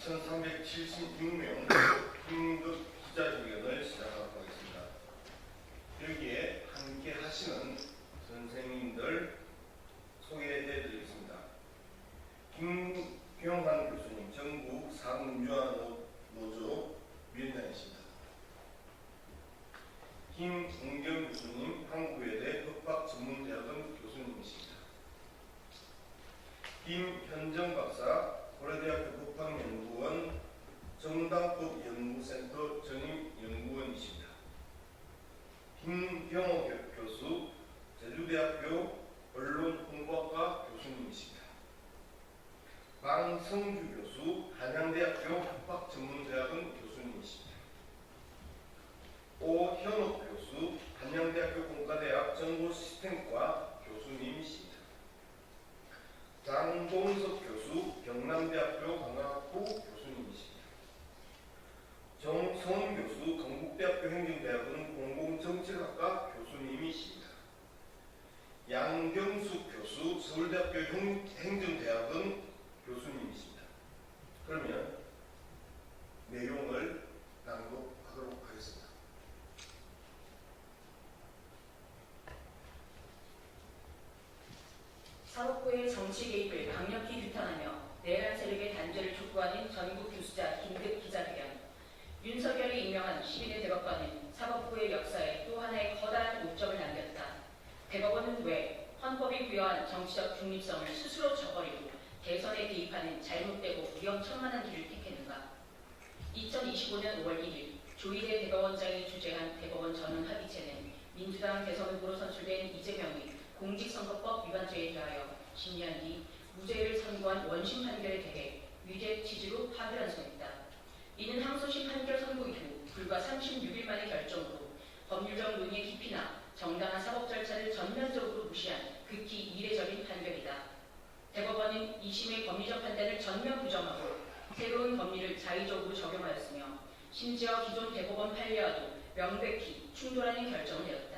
2376명 긴급 기자회견을 시작하도록 하겠습니다. 여기에 함께 하시는 선생님들 소개해 드리겠습니다. 김경환 교수님, 전국 사문유아노조 위원장이십니다. 김웅경 교수님, 한국외대 법학전문대학원 교수님이십니다. 김현정 박사, 고려대학교 법학연구원 정당법연구센터 전임연구원이십니다. 김경호 교수, 제주대학교 언론홍보학과 교수님이십니다. 방성주 교수, 한양대학교 법학전문대학원 교수님이십니다. 오현옥 교수, 한양대학교 공과대학 정보시스템과 교수님이십니다. 장동석 교수, 경남대학교 관광학부 교수님이십니다. 정성훈 교수, 건국대학교 행정대학원 공공정책학과 교수님이십니다. 양경숙 교수, 서울대학교 행정대학원 교수님이십니다. 그러면 내용을 낭독하도록 하겠습니다. 사법부의 정치 개입을 강력히 규탄하며 내란 세력의 단죄를 촉구하는 전국 교수자 긴급 기자회견. 윤석열이 임명한 12대 대법관은 사법부의 역사에 또 하나의 커다란 옥점을 남겼다. 대법원은 왜 헌법이 부여한 정치적 중립성을 스스로 저버리고 대선에 개입하는 잘못되고 위험천만한 길을 택했는가? 2025년 5월 1일 조희대 대법원장이 주재한 대법원 전원합의체는 민주당 대선 후보로 선출된 이재명이 공직선거법 위반죄에 대하여 10년 뒤 무죄를 선고한 원심 판결에 대해 위죄 취지로 파기환송했다. 이는 항소심 판결 선고 이후 불과 36일 만의 결정으로 법률적 논의의 깊이나 정당한 사법 절차를 전면적으로 무시한 극히 이례적인 판결이다. 대법원은 2심의 법리적 판단을 전면 부정하고 새로운 법리를 자의적으로 적용하였으며 심지어 기존 대법원 판례와도 명백히 충돌하는 결정을 내렸다.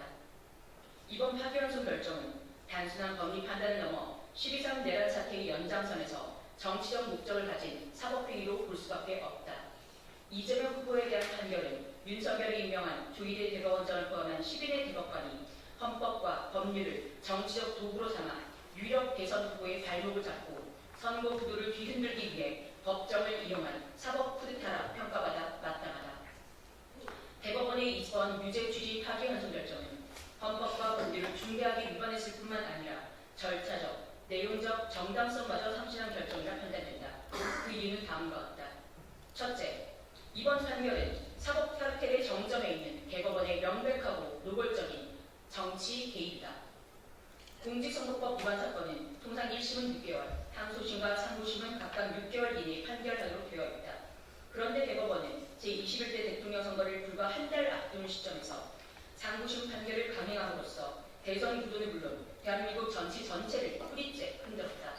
이번 파기환송 결정은 단순한 법리 판단을 넘어 12.3 내란 사태의 연장선에서 정치적 목적을 가진 사법행위로 볼 수밖에 없다. 이재명 후보에 대한 판결은 윤석열이 임명한 조희대 대법원장을 포함한 12대 대법관이 헌법과 법률을 정치적 도구로 삼아 유력 대선 후보의 발목을 잡고 선거 구도를 뒤흔들기 위해 법정을 이용한 사법 쿠데타라 평가받아 마땅하다. 대법원의 이번 유죄 취지 파기환송 결정은 헌법과 법률을 중대하게 위반했을 뿐만 아니라 절차적, 내용적 정당성마저 상실한 결정이라 판단된다. 그 이유는 다음과 같다. 첫째, 이번 판결은 사법 카르텔의 정점에 있는 대법원의 명백하고 노골적인 정치 개입이다. 공직선거법 위반 사건은 통상 1심은 6개월, 항소심과 상고심은 각각 6개월 이내에 판결하도록 되어 있다. 그런데 대법원은 제21대 대통령 선거를 불과 한 달 앞둔 시점에서 상고심 판결을 강행함으로써 대선 구도는 물론 대한민국 정치 전체를 뿌리째 흔들었다.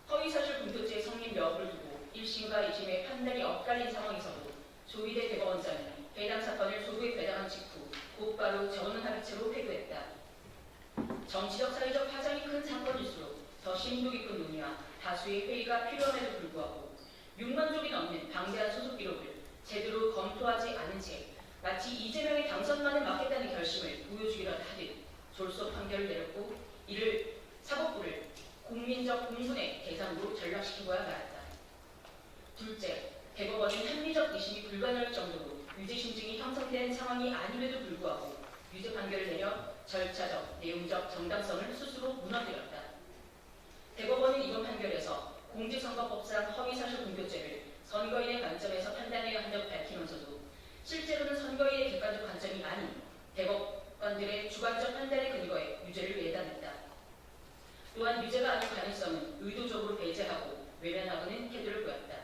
허위사실 공표죄 성립 여부를 두고 1심과 2심의 판단이 엇갈린 상황에서도 조희대 대법원장이 해당 사건을 소부에 배당한 직후 곧바로 전원합의체로 회부했다. 정치적 사회적 파장이 큰 사건일수록 더 심도 깊은 논의와 다수의 회의가 필요함에도 불구하고 6만 쪽이 넘는 방대한 소속 기록을 제대로 검토하지 않은 채 마치 이재명의 당선만을 막겠다는 결심을 보여주기로 하듯 졸속 판결을 내렸고 이를 사법부를 국민적 공분의 대상으로 전락시킨 거야 말았다. 둘째, 대법원은 합리적 의심이 불가능할 정도로 유죄 심증이 형성된 상황이 아님에도 불구하고 유죄 판결을 내려 절차적, 내용적 정당성을 스스로 무너뜨렸다. 대법원은 이번 판결에서 공직선거법상 허위사실 공표죄를 선거인의 관점에서 판단해야 한다고 밝히면서도 실제로는 선거인의 객관적 관점이 아닌 대법관들의 주관적 판단에 근거해 유죄를 예단했다. 또한 유죄가 아닐 가능성은 의도적으로 배제하고 외면하고는 태도를 보였다.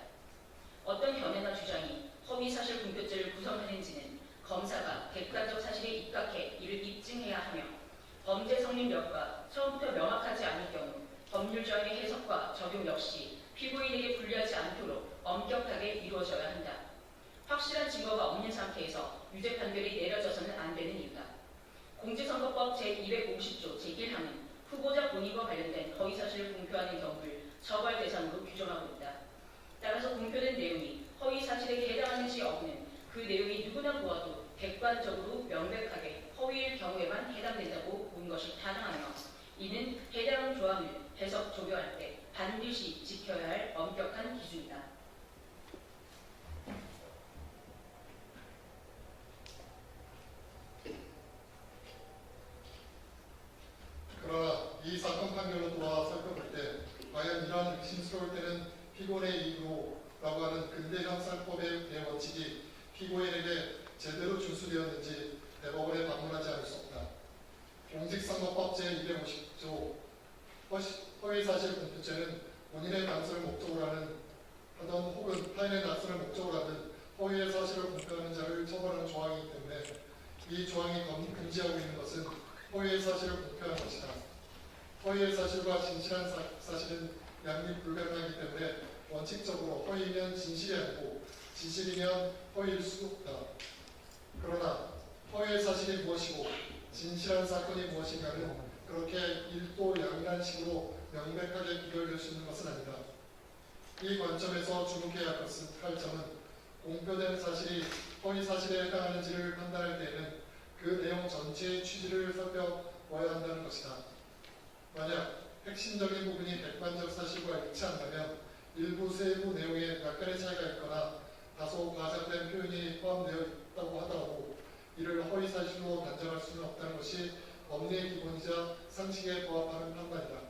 어떤 견해나 주장이 허위사실 공표죄를 구성하는지는 검사가 객관적 사실에 입각해 이를 입증해야 하며 범죄 성립 여부가 처음부터 명확하지 않을 경우 법률적인 해석과 적용 역시 피고인에게 불리하지 않도록 엄격하게 이루어져야 한다. 확실한 증거가 없는 상태에서 유죄 판결이 내려져서는 안 되는 이유다. 공직선거법 제250조 제1항은 후보자 본인과 관련된 허위사실을 공표하는 경우를 처벌 대상으로 규정하고 있다. 따라서 공표된 내용이 그 내용이 누구나 보아도 객관적으로 명백하게 허위일 경우에만 해당된다고 본 것이 타당하며 이는 해당 조항을 해석 적용할 때 반드시 지켜야 할 엄격한 기준이다. 그러나 이 사건 판결로 돌아와 살펴볼 때 과연 이러한 의심스러울 때는 피고인의 이유라고 하는 근대 형사법의 대원칙이 피고인에게 제대로 준수되었는지 대법원에 방문하지 않을 수 없다. 공직선거법 제250조 허위사실 공표죄는 본인의 당선을 목적으로 하던 혹은 타인의 낙선을 목적으로 하든 허위의 사실을 공표하는 자를 처벌하는 조항이기 때문에 이 조항이 금지하고 있는 것은 허위의 사실을 공표하는 것이다. 허위의 사실과 진실한 사실은 양립 불가능하기 때문에 원칙적으로 허위면 진실이 아니고 진실이면 허위일 수 없다. 그러나 허위의 사실이 무엇이고 진실한 사건이 무엇인가는 그렇게 일도 양단식으로 명백하게 비교될 수 있는 것은 아니다. 이 관점에서 주목해야 할 점은 공표된 사실이 허위 사실에 해당하는지를 판단할 때에는 그 내용 전체의 취지를 살펴봐야 한다는 것이다. 만약 핵심적인 부분이 객관적 사실과 일치한다면 일부 세부 내용에 약간의 차이가 있거나 다소 과장된 표현이 포함되어 있다고 하더라도 이를 허위 사실로 단정할 수는 없다는 것이 법리의 기본이자 상식에 부합하는 판단이다.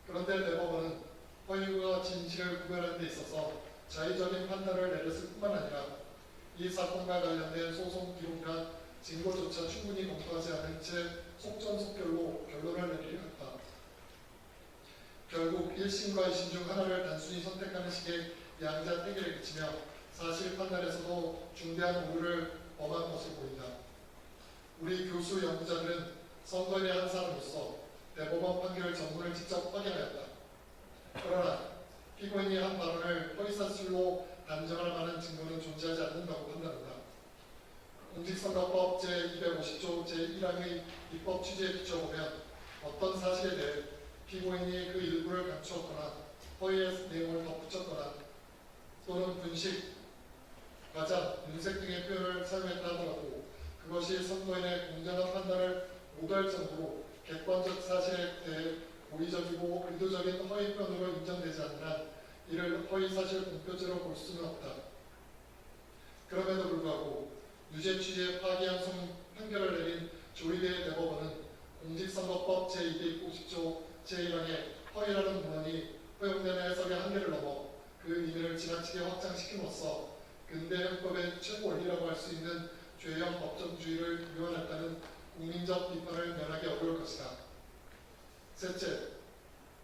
그런데 대법원은 허위와 진실을 구별하는 데 있어서 자의적인 판단을 내렸을 뿐만 아니라 이 사건과 관련된 소송 기록이나 증거조차 충분히 검토하지 않은 채 속전속결로 결론을 내리려 했다. 결국 1심과 2심 중 하나를 단순히 선택하는 식의 양자택일에 그치며 사실 판단에서도 중대한 오류를 범한 것으로 보인다. 우리 교수 연구자들은 선거인의 한 사람으로서 대법원 판결 전문을 직접 확인하였다. 그러나 피고인이 한 발언을 허위사실로 단정할 만한 증거는 존재하지 않는다고 판단한다. 공직선거법 제250조 제1항의 입법 취지에 비춰보면 어떤 사실에 대해 피고인이 그 일부를 감추었거나 허위의 내용을 덧붙였거나 또는 분식, 과장, 윤색 등의 표현을 사용했다 하더라도 그것이 선거인의 공정한 판단을 오도할 정도로 객관적 사실에 대해 고의적이고 의도적인 허위 표현으로 인정되지 않는 한 이를 허위사실 공표죄로 볼 수는 없다. 그럼에도 불구하고 유죄 취지의 파기환송 판결을 내린 조희대의 대법원은 공직선거법 제250조 제1항에 허위라는 문헌이 허용되는 해석의 한계를 넘어 그 의미를 지나치게 확장시킴으로써 근대 형법의 최고 원리라고 할 수 있는 죄형 법정주의를 위헌했다는 국민적 비판을 면하기 어려울 것이다. 셋째,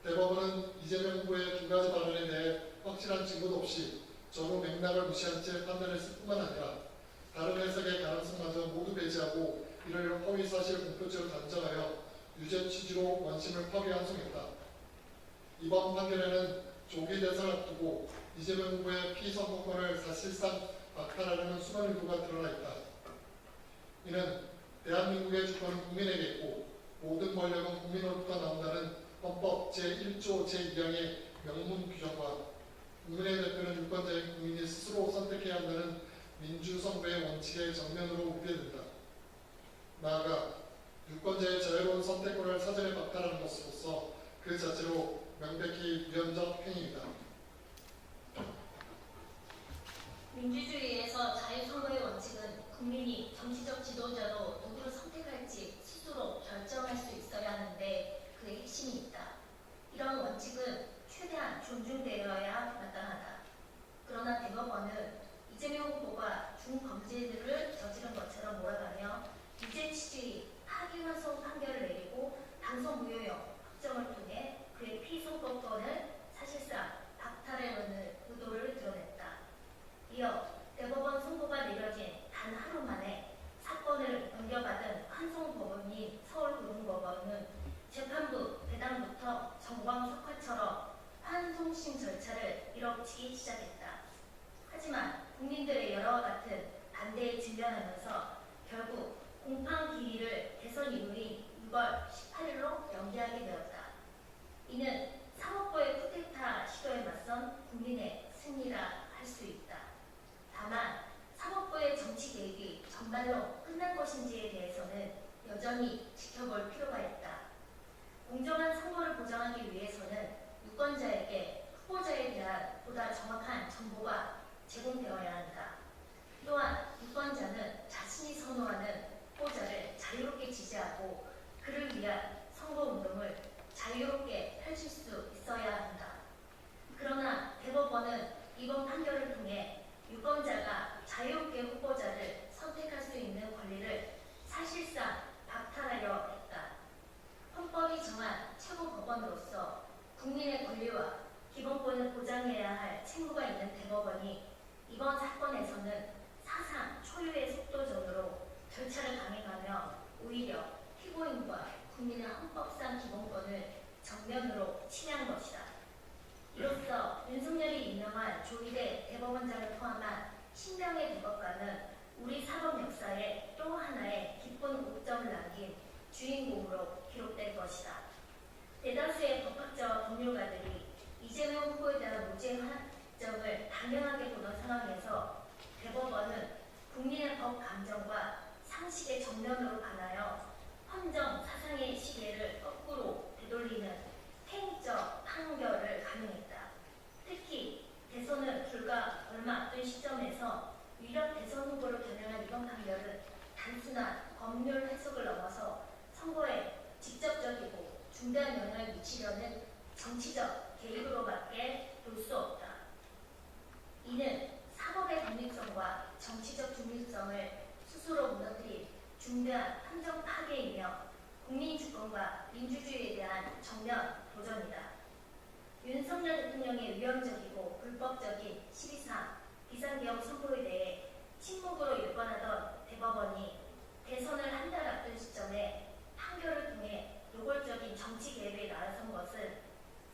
대법원은 이재명 후보의 두 가지 발언에 대해 확실한 증거도 없이 전후 맥락을 무시한 채 판단했을 뿐만 아니라 다른 해석의 가능성마저 모두 배제하고 이를 허위사실 공표죄로 단정하여 유죄 취지로 원심을 파기환송했다. 이번 판결에는 조기 대선을 앞두고 이재명 후보의 피선거권을 사실상 박탈하려는 순환 의도가 드러나 있다. 이는 대한민국의 주권은 국민에게 있고 모든 권력은 국민으로부터 나온다는 헌법 제1조 제2항의 명문 규정과 국민의 대표는 유권자인 국민이 스스로 선택해야 한다는 민주선거의 원칙에 정면으로 우대된다. 나아가 유권자의 자유로운 선택권을 사전에 박탈하는 것으로서 그 자체로 명백히 위헌적 행위이다. 민주주의에서 자유선거의 원칙은 국민이 정치적 지도자로 누구를 선택할지 스스로 결정할 수 있어야 하는데 그의 핵심이 있다. 이런 원칙은 최대한 존중되어야 마땅하다. 그러나 대법원은 이재명 후보가 중범죄들을 저지른 것처럼 몰아가며 유죄 취지의 파기환송 판결을 내리고 당선 무효형 확정을 통해 그의 피선거권을 사실상 박탈하려는 의도를 드러냈다. 이어 대법원 선고가 내려진 단 하루 만에 사건을 넘겨받은 환송법원인 서울고등법원은 재판부 배당부터 정광석화처럼 환송심 절차를 밀어붙이기 시작했다. 하지만 국민들의 여러와 같은 반대에 직면하면서 결국 공판 기일을 대선 이후인 6월 18일로 연기하게 되었다. 이는 사법부의 쿠데타 시도에 맞선 국민의 승리라 할 수 있다. 다만 사법부의 정말로 끝난 것인지에 대해서는 여전히 지켜볼 필요가 있다. 공정한 선거를 보장하기 위해서는 유권자에게 후보자에 대한 보다 정확한 정보가 제공되어야 한다. 또한 유권자는 자신이 선호하는 후보자를 자유롭게 지지하고 그를 위한 선거운동을 자유롭게 펼칠 수 있어야 한다. 그러나 대법원은 이번 판결을 통해 유권자가 자유롭게 후보자를 선택할 수 있는 권리를 사실상 박탈하려 했다. 헌법이 정한 최고법원으로서 국민의 권리와 기본권을 보장해야 할 책무가 있는 대법원이 이번 사건에서는 사상 초유의 속도전으로 절차를 강행하며 오히려 피고인과 국민의 헌법상 기본권을 정면으로 침해한 것이다. 이로써 윤석열이 임명한 조희대 대법원장을 포함한 10명의 대법관은 우리 사법 역사에 또 하나의 기쁜 옥점을 남긴 주인공으로 기록될 것이다. 대다수의 법학자와 법률가들이 이재명 후보에 대한 무죄 판정을 당연하게 보는 상황에서 대법원은 국민의 법 감정과 상식의 정면으로 반하여 헌정 사상의 시계를 거꾸로 되돌리는 행위적 판결을 강행했다. 특히 대선을 불과 얼마 앞둔 시점에서 유력 대선 후보를 겨냥한 이번 판결은 단순한 법률 해석을 넘어서 선거에 직접적이고 중대한 영향을 미치려는 정치적 개입으로밖에 볼 수 없다. 이는 사법의 독립성과 정치적 중립성을 스스로 무너뜨린 중대한 함정 파괴이며 국민 주권과 민주주의에 대한 정면 도전이다. 윤석열 대통령의 위헌적이고 불법적인 12.3 비상계엄 선포에 대해 침묵으로 일관하던 대법원이 대선을 한 달 앞둔 시점에 판결을 통해 노골적인 정치 개입에 나선 것은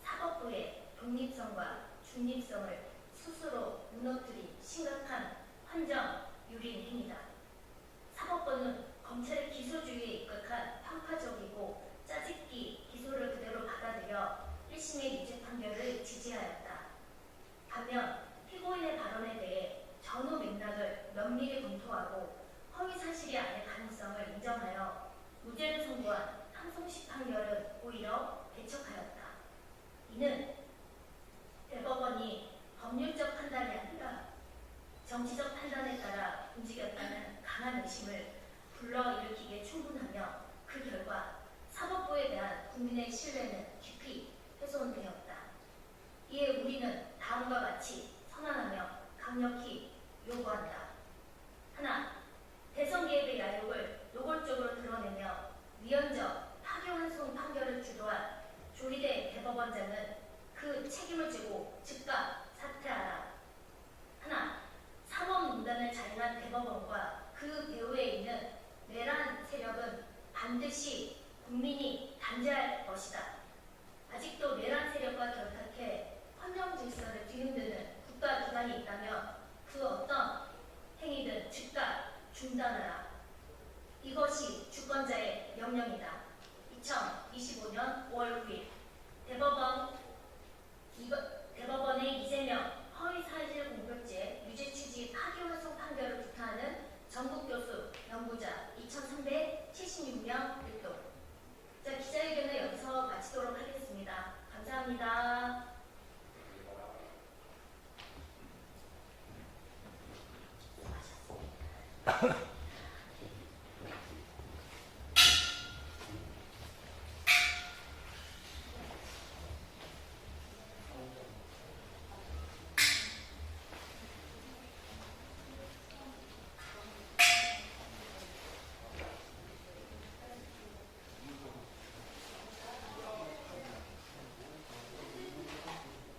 사법부의 독립성과 중립성을 스스로 무너뜨린 심각한 헌정 유린 행위다. 사법부는 검찰의 기소주의에 입각한 편파적이고 짜깁기 기소를 그대로 받아들여 1심의 유죄 판결을 지지하였다. 반면 피고인의 발언에 대해 전후 맥락을 면밀히 검토하고 허위 사실이 아닐 가능성을 인정하여 무죄를 선고한 항소심 판결은 오히려 배척하였다. 이는 대법원이 법률적 판단이 아니라 정치적 판단에 따라 움직였다는 강한 의심을 불러일으키기에 충분하며 그 결과 사법부에 대한 국민의 신뢰는 깊이 훼손되었다. 이에 우리는 다음과 같이 선언하며 강력히 요구한다. 하나, 대선 개입의 야욕을 노골적으로 드러내며 위헌적 파기환송 판결을 주도한 조희대 대법원장은 그 책임을 지고 즉각 사퇴하라. 하나, 사법농단을 자행한 대법원과 그 배후에 있는 내란 세력은 반드시 국민이 단죄할 것이다. 아직도 내란 세력과 결탁해 헌정 질서를 뒤흔드는 국가기관이 있다면 그 어떤 행위든 즉각 중단하라. 이것이 주권자의 명령이다. 2025년 5월 9일 대법원의 이재명 허위사실 공표죄 유죄 취지 파기환송 판결을 구타하는 전국교수 연구자 2376명 율동. 자, 기자회견을 여기서 마치도록 하겠습니다. 감사합니다. 수고하셨습니다.